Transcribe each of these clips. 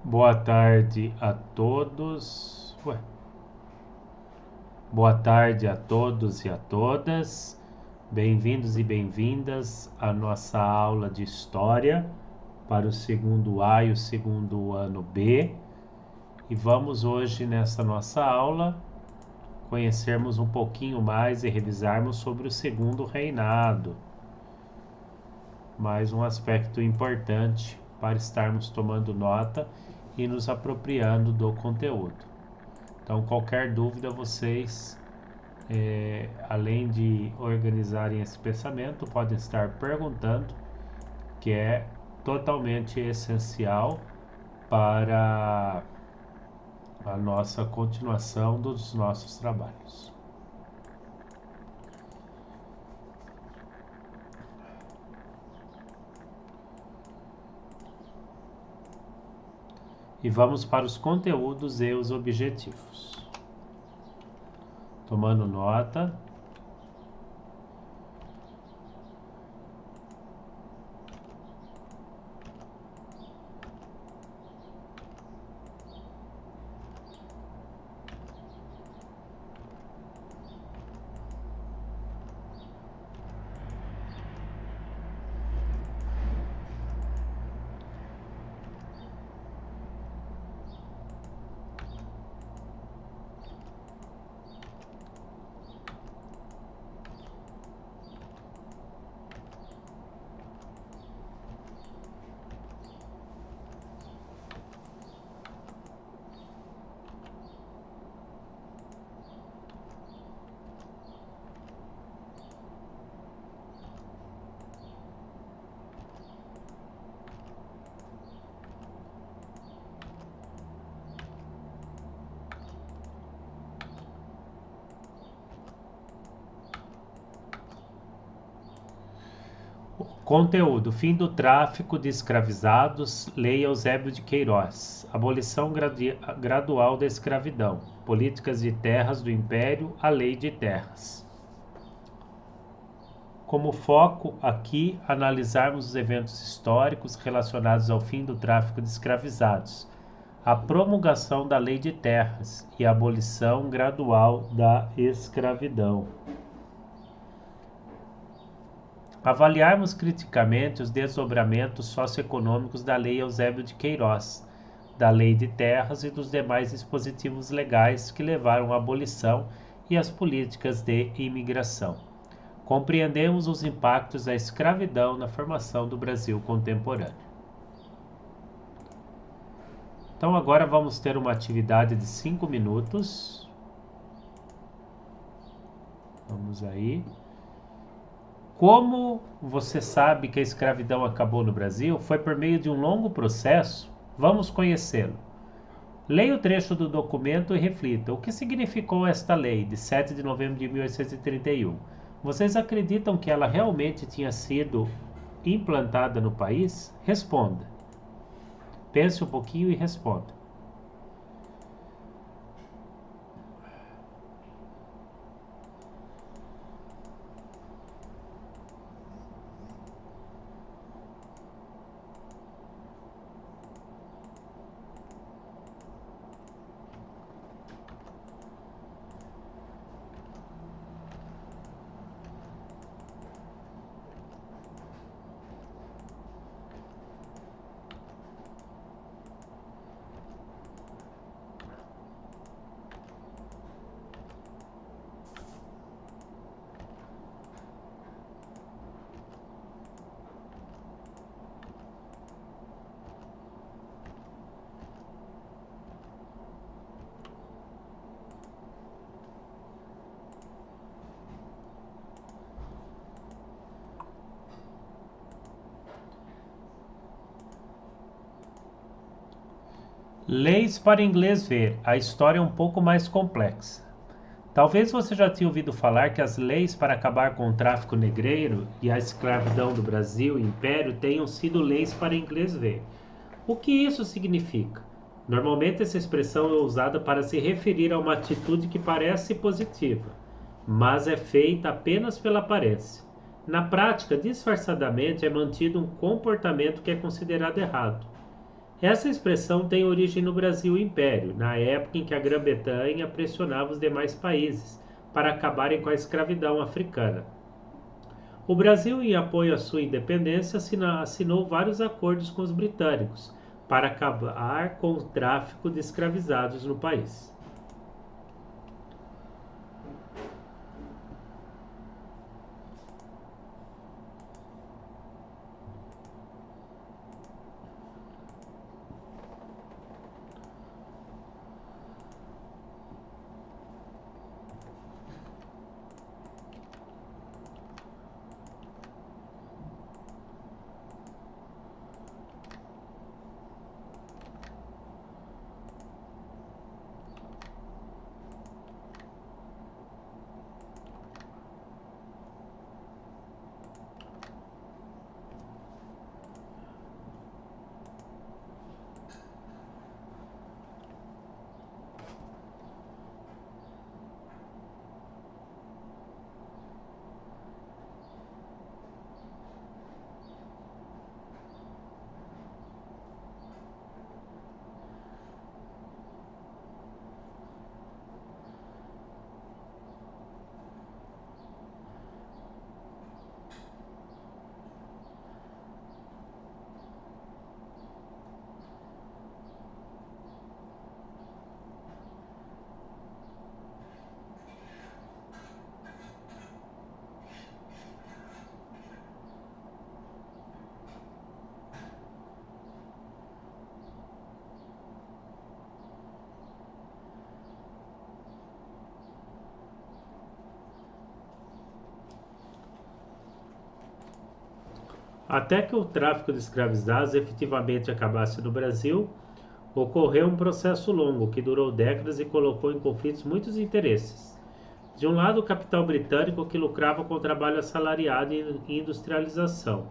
Boa tarde a todos. Boa tarde a todos e a todas. Bem-vindos e bem-vindas à nossa aula de História para o segundo A e o segundo ano B. E vamos hoje, nessa nossa aula, conhecermos um pouquinho mais e revisarmos sobre o segundo reinado. Mais um aspecto importante para estarmos tomando nota e nos apropriando do conteúdo. Então, qualquer dúvida, vocês, além de organizarem esse pensamento, podem estar perguntando, que é totalmente essencial para a nossa continuação dos nossos trabalhos. E vamos para os conteúdos e os objetivos. Tomando nota. Conteúdo: fim do tráfico de escravizados, Lei Eusébio de Queiroz, abolição gradual da escravidão, políticas de terras do Império, a Lei de Terras. Como foco aqui, analisarmos os eventos históricos relacionados ao fim do tráfico de escravizados, a promulgação da Lei de Terras e a abolição gradual da escravidão. Avaliarmos criticamente os desdobramentos socioeconômicos da Lei Eusébio de Queiroz, da Lei de Terras e dos demais dispositivos legais que levaram à abolição e às políticas de imigração. Compreendemos os impactos da escravidão na formação do Brasil contemporâneo. Então agora vamos ter uma atividade de 5 minutos. Vamos aí. Como você sabe que a escravidão acabou no Brasil? Foi por meio de um longo processo. Vamos conhecê-lo. Leia o trecho do documento e reflita. O que significou esta lei de 7 de novembro de 1831? Vocês acreditam que ela realmente tinha sido implantada no país? Responda. Pense um pouquinho e responda. Leis para inglês ver. A história é um pouco mais complexa. Talvez você já tenha ouvido falar que as leis para acabar com o tráfico negreiro e a escravidão do Brasil e Império tenham sido leis para inglês ver. O que isso significa? Normalmente essa expressão é usada para se referir a uma atitude que parece positiva, mas é feita apenas pela aparência. Na prática, disfarçadamente é mantido um comportamento que é considerado errado. Essa expressão tem origem no Brasil Império, na época em que a Grã-Bretanha pressionava os demais países para acabarem com a escravidão africana. O Brasil, em apoio à sua independência, assinou vários acordos com os britânicos para acabar com o tráfico de escravizados no país. Até que o tráfico de escravizados efetivamente acabasse no Brasil, ocorreu um processo longo que durou décadas e colocou em conflitos muitos interesses. De um lado, o capital britânico que lucrava com o trabalho assalariado e industrialização.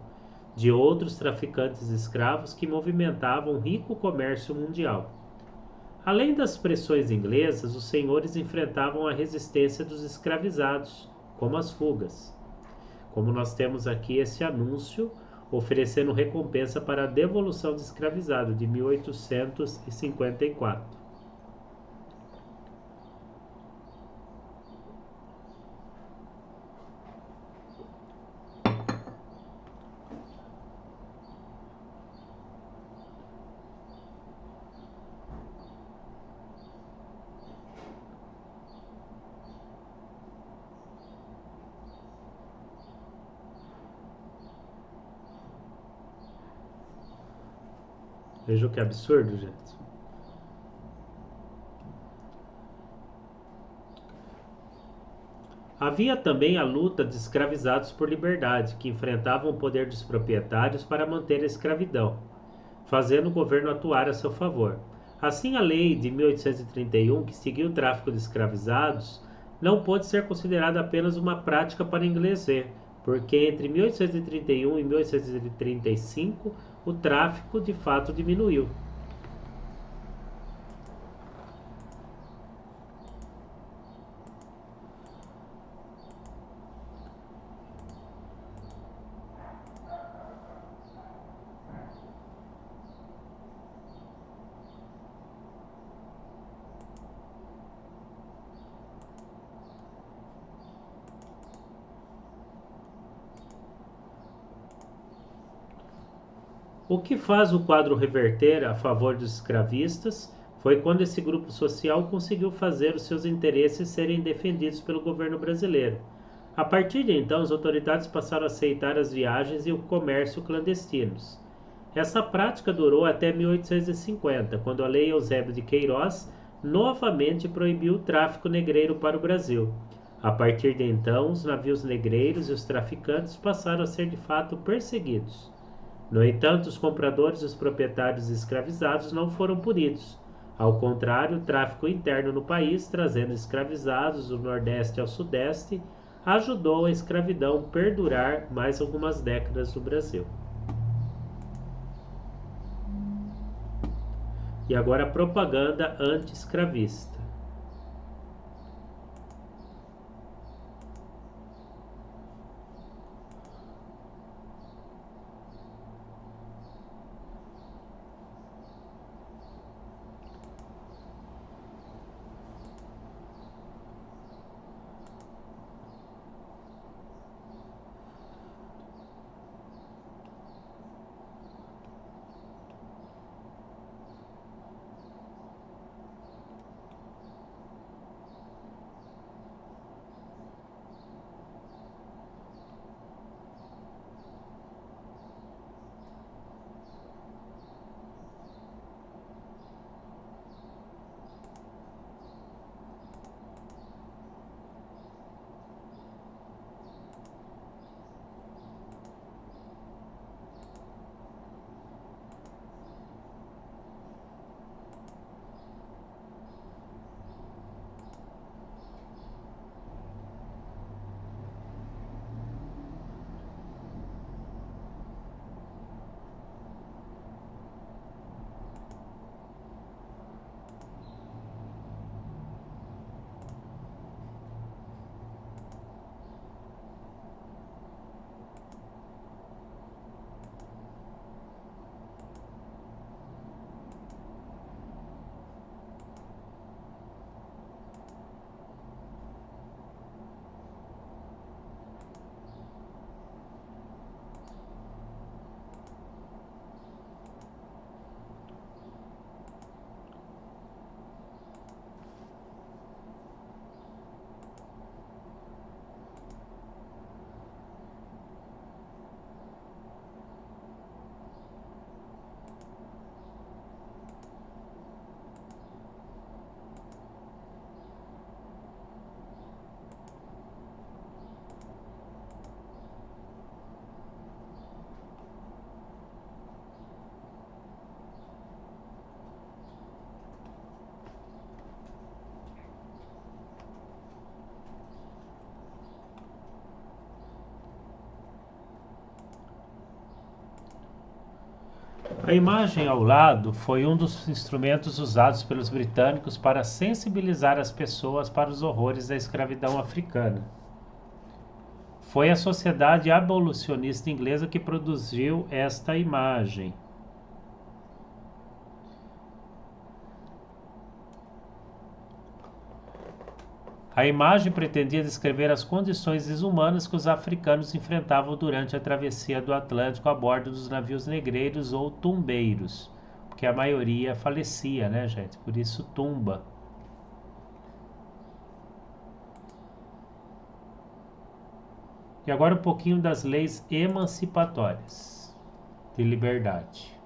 De outros, traficantes escravos que movimentavam um rico comércio mundial. Além das pressões inglesas, os senhores enfrentavam a resistência dos escravizados, como as fugas. Como nós temos aqui esse anúncio oferecendo recompensa para a devolução de escravizado de 1854. Veja que absurdo, gente. Havia também a luta de escravizados por liberdade, que enfrentavam o poder dos proprietários para manter a escravidão, fazendo o governo atuar a seu favor. Assim, a lei de 1831, que seguiu o tráfico de escravizados, não pôde ser considerada apenas uma prática para inglês ver, porque entre 1831 e 1835 o tráfico de fato diminuiu. O que faz o quadro reverter a favor dos escravistas foi quando esse grupo social conseguiu fazer os seus interesses serem defendidos pelo governo brasileiro. A partir de então, as autoridades passaram a aceitar as viagens e o comércio clandestinos. Essa prática durou até 1850, quando a Lei Eusébio de Queiroz novamente proibiu o tráfico negreiro para o Brasil. A partir de então, os navios negreiros e os traficantes passaram a ser de fato perseguidos. No entanto, os compradores e os proprietários escravizados não foram punidos. Ao contrário, o tráfico interno no país, trazendo escravizados do Nordeste ao Sudeste, ajudou a escravidão perdurar mais algumas décadas no Brasil. E agora a propaganda anti-escravista. A imagem ao lado foi um dos instrumentos usados pelos britânicos para sensibilizar as pessoas para os horrores da escravidão africana. Foi a Sociedade Abolicionista Inglesa que produziu esta imagem. A imagem pretendia descrever as condições desumanas que os africanos enfrentavam durante a travessia do Atlântico a bordo dos navios negreiros ou tumbeiros, porque a maioria falecia, né, gente? Por isso tumba. E agora um pouquinho das leis emancipatórias de liberdade.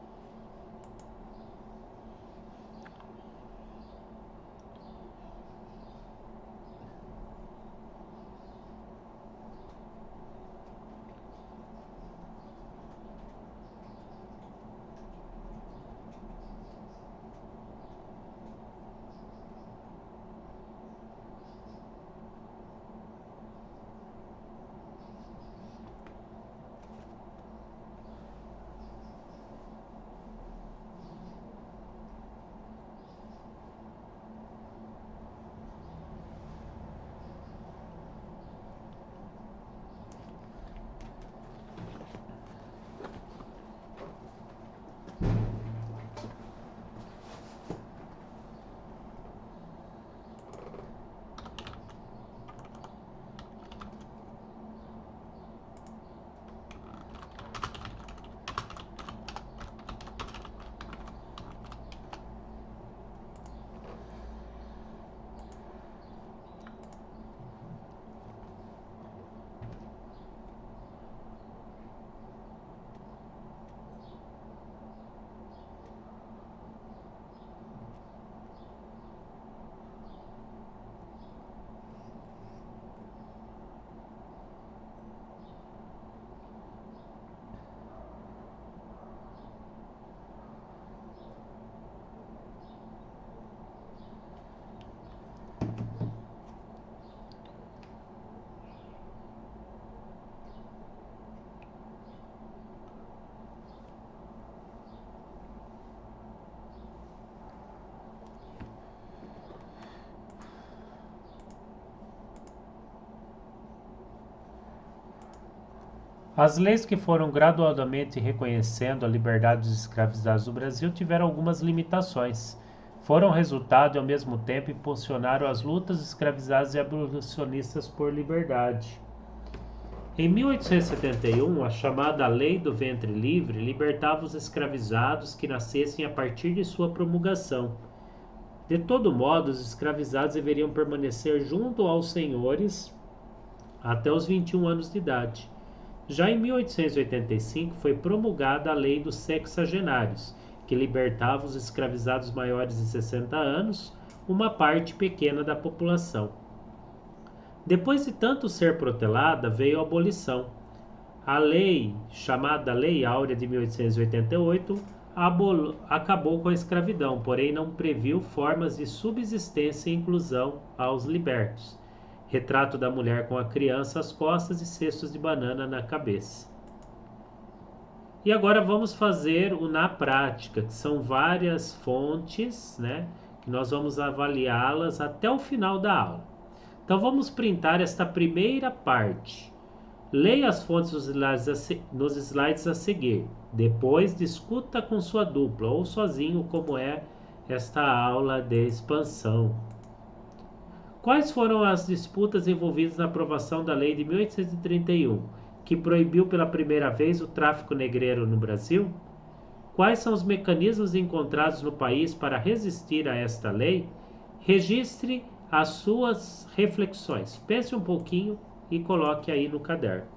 As leis que foram gradualmente reconhecendo a liberdade dos escravizados no Brasil tiveram algumas limitações. Foram resultado e, ao mesmo tempo, impulsionaram as lutas dos escravizados e abolicionistas por liberdade. Em 1871, a chamada Lei do Ventre Livre libertava os escravizados que nascessem a partir de sua promulgação. De todo modo, os escravizados deveriam permanecer junto aos senhores até os 21 anos de idade. Já em 1885 foi promulgada a Lei dos Sexagenários, que libertava os escravizados maiores de 60 anos, uma parte pequena da população. Depois de tanto ser protelada, veio a abolição. A lei, chamada Lei Áurea de 1888, acabou com a escravidão, porém não previu formas de subsistência e inclusão aos libertos. Retrato da mulher com a criança às costas e cestos de banana na cabeça. E agora vamos fazer o na prática, que são várias fontes, né, que nós vamos avaliá-las até o final da aula. Então vamos printar esta primeira parte. Leia as fontes nos slides a seguir. Depois discuta com sua dupla ou sozinho como é esta aula de expansão. Quais foram as disputas envolvidas na aprovação da Lei de 1831, que proibiu pela primeira vez o tráfico negreiro no Brasil? Quais são os mecanismos encontrados no país para resistir a esta lei? Registre as suas reflexões. Pense um pouquinho e coloque aí no caderno.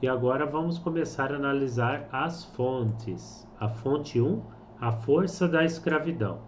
E agora vamos começar a analisar as fontes. A fonte 1, a força da escravidão.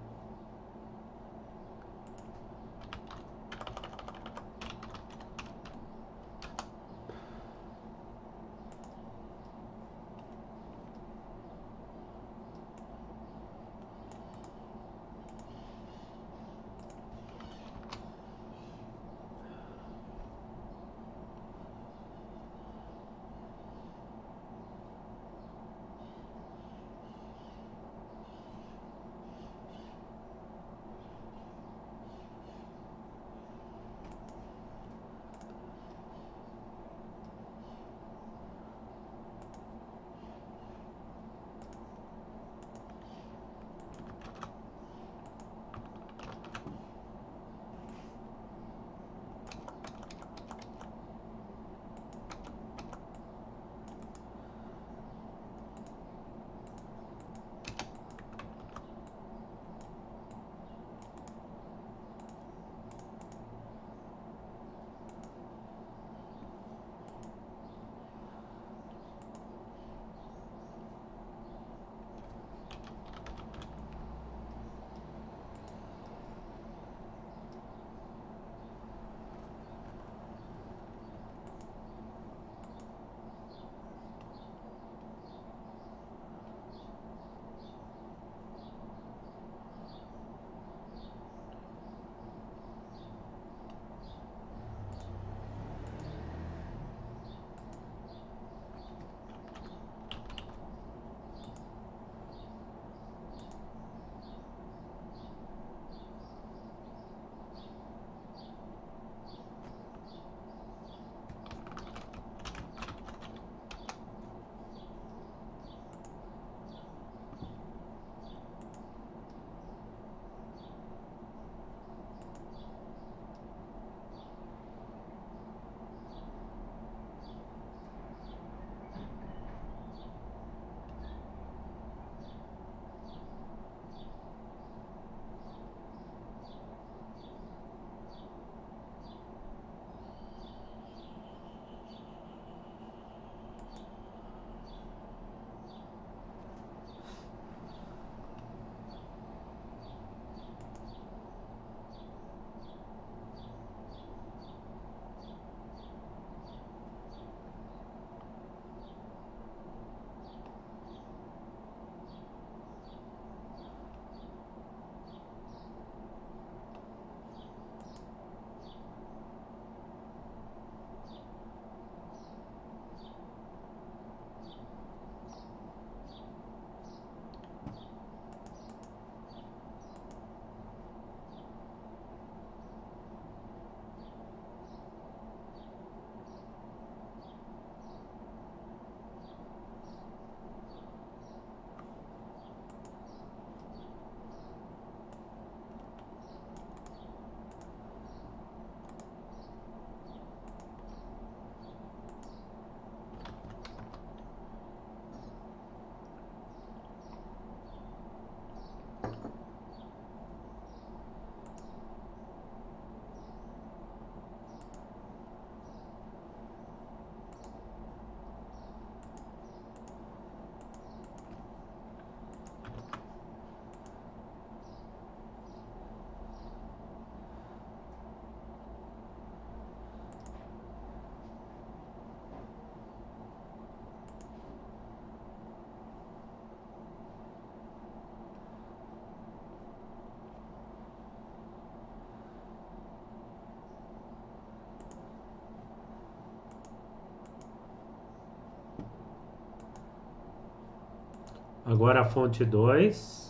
Agora a fonte 2.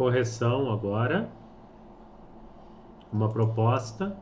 correção agora, uma proposta.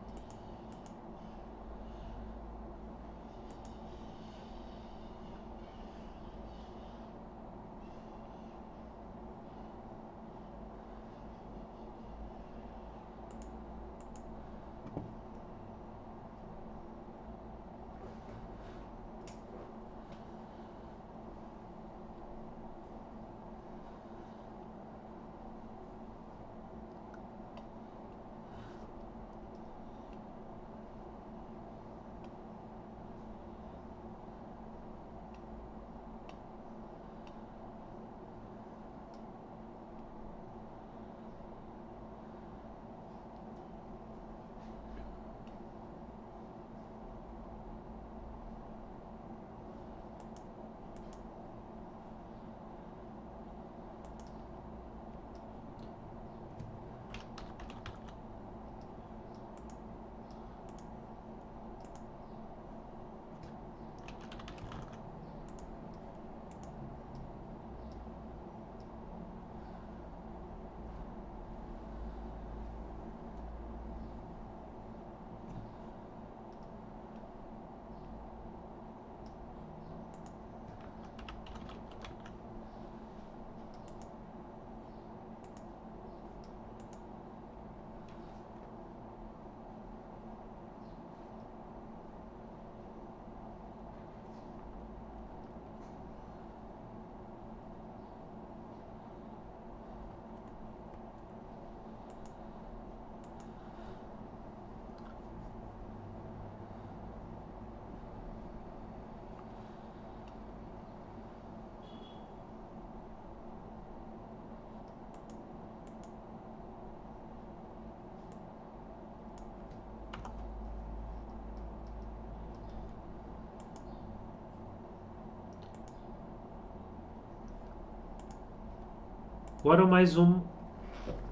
Agora mais um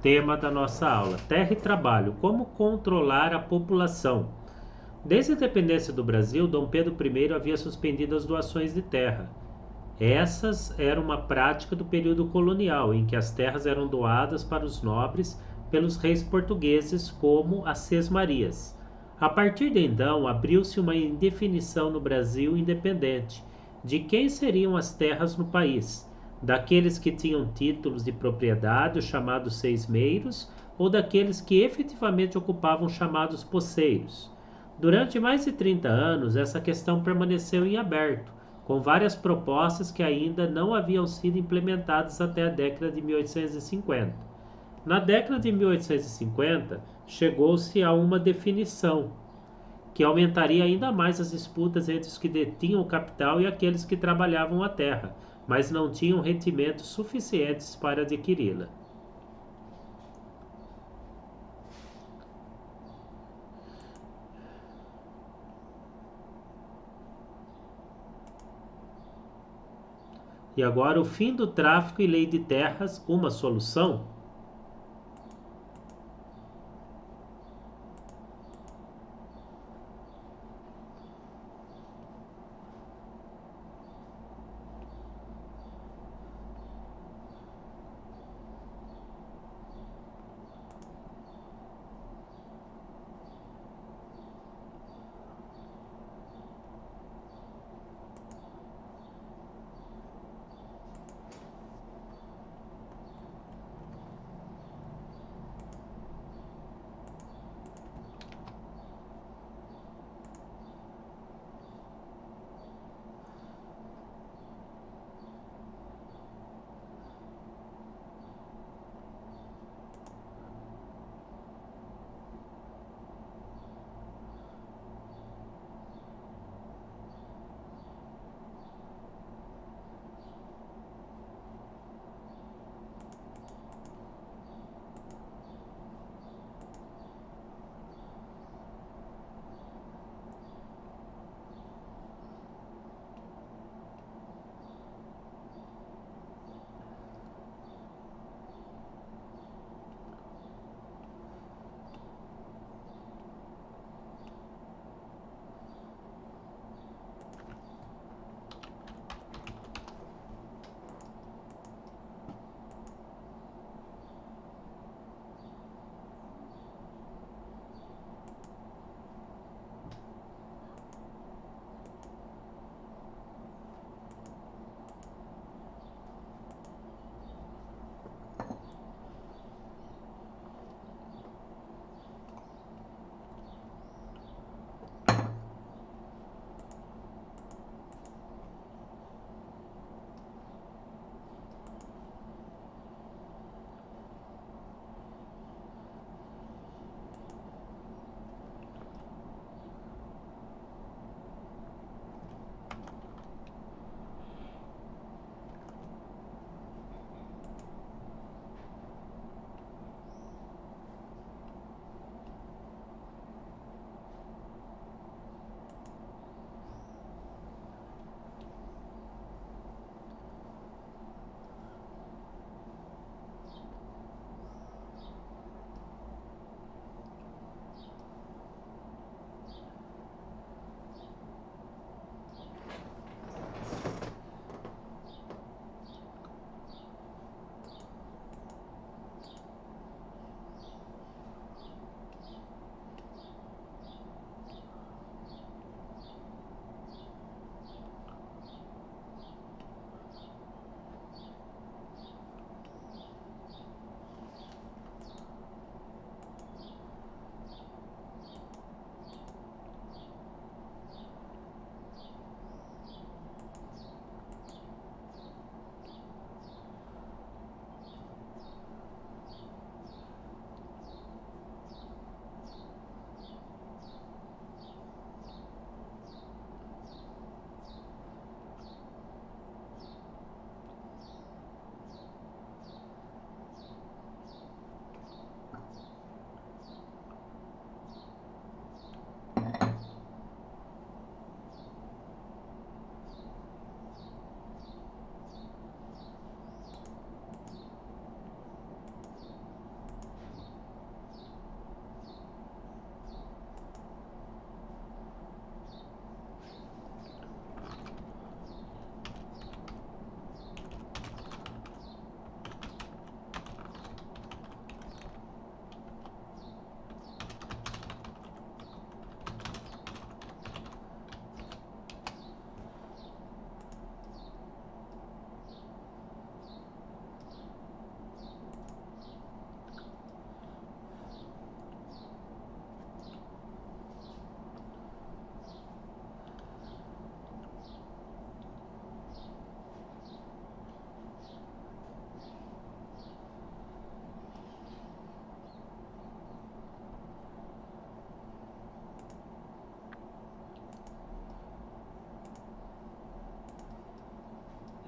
tema da nossa aula: terra e trabalho. Como controlar a população? Desde a independência do Brasil, Dom Pedro I havia suspendido as doações de terra. Essas eram uma prática do período colonial, em que as terras eram doadas para os nobres pelos reis portugueses, como as sesmarias. A partir de então, abriu-se uma indefinição no Brasil independente de quem seriam as terras no país: daqueles que tinham títulos de propriedade, os chamados seismeiros, ou daqueles que efetivamente ocupavam os chamados poceiros. Durante mais de 30 anos, essa questão permaneceu em aberto, com várias propostas que ainda não haviam sido implementadas até a década de 1850. Na década de 1850, chegou-se a uma definição que aumentaria ainda mais as disputas entre os que detinham o capital e aqueles que trabalhavam a terra, mas não tinham rendimentos suficientes para adquiri-la. E agora o fim do tráfico e lei de terras, uma solução?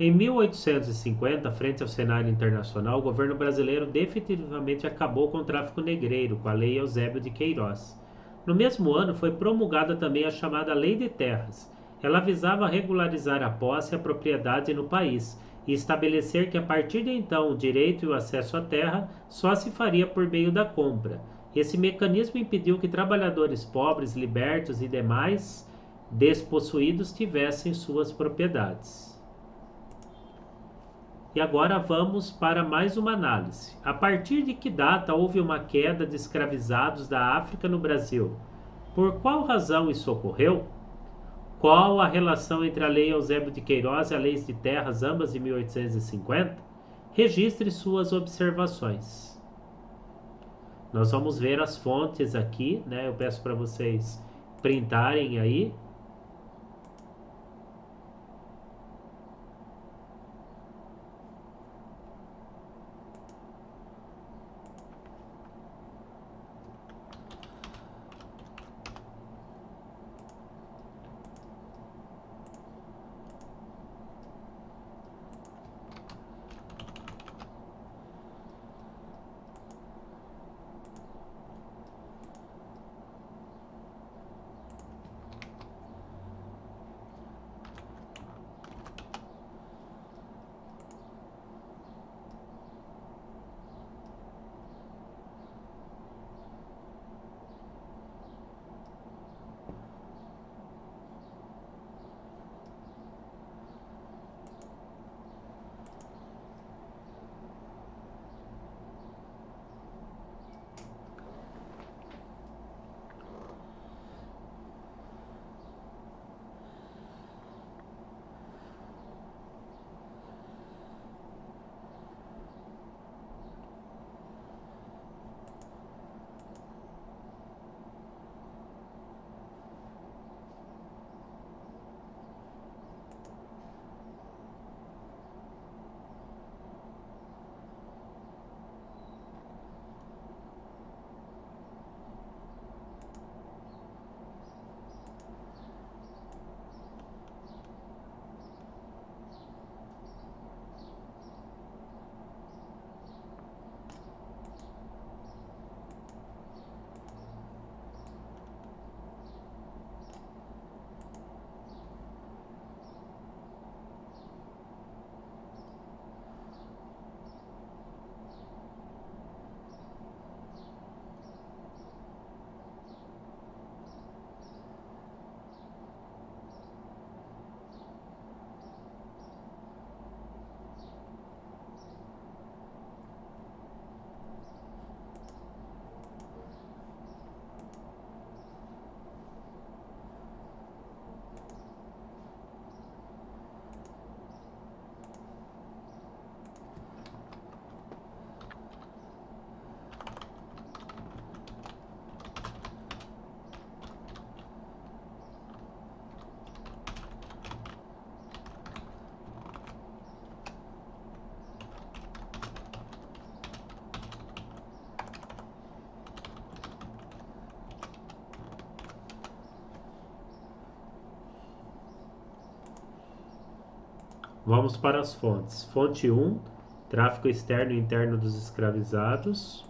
Em 1850, frente ao cenário internacional, o governo brasileiro definitivamente acabou com o tráfico negreiro, com a Lei Eusébio de Queiroz. No mesmo ano, foi promulgada também a chamada Lei de Terras. Ela visava regularizar a posse e a propriedade no país e estabelecer que a partir de então o direito e o acesso à terra só se faria por meio da compra. Esse mecanismo impediu que trabalhadores pobres, libertos e demais despossuídos tivessem suas propriedades. E agora vamos para mais uma análise. A partir de que data houve uma queda de escravizados da África no Brasil? Por qual razão isso ocorreu? Qual a relação entre a Lei Eusébio de Queiroz e a Lei de Terras, ambas de 1850? Registre suas observações. Nós vamos ver as fontes aqui, né? Eu peço para vocês printarem aí. Vamos para as fontes. Fonte 1, tráfico externo e interno dos escravizados.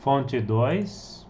Fonte 2.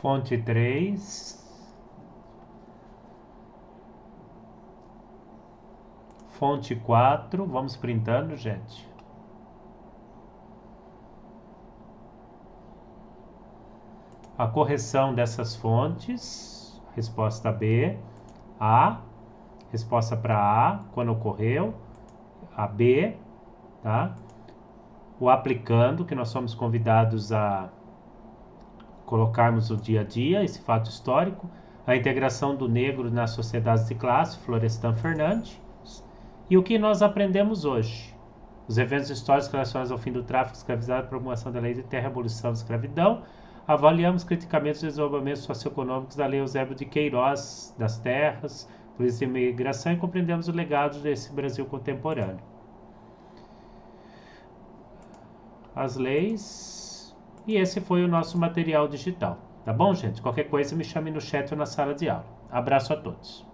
Fonte 3. Fonte 4. Vamos printando, gente. A correção dessas fontes. Resposta B. A. Resposta para A, quando ocorreu. A B. Tá? O aplicando, que nós somos convidados a colocarmos o dia a dia, esse fato histórico, a integração do negro nas sociedades de classe, Florestan Fernandes, e o que nós aprendemos hoje. Os eventos históricos relacionados ao fim do tráfico escravizado, promulgação da lei de terra, abolição da escravidão. Avaliamos criticamente os desenvolvimentos socioeconômicos da lei Eusébio de Queiroz, das terras, polícia de imigração, e compreendemos o legado desse Brasil contemporâneo. As leis. E esse foi o nosso material digital. Tá bom, gente? Qualquer coisa me chame no chat ou na sala de aula. Abraço a todos.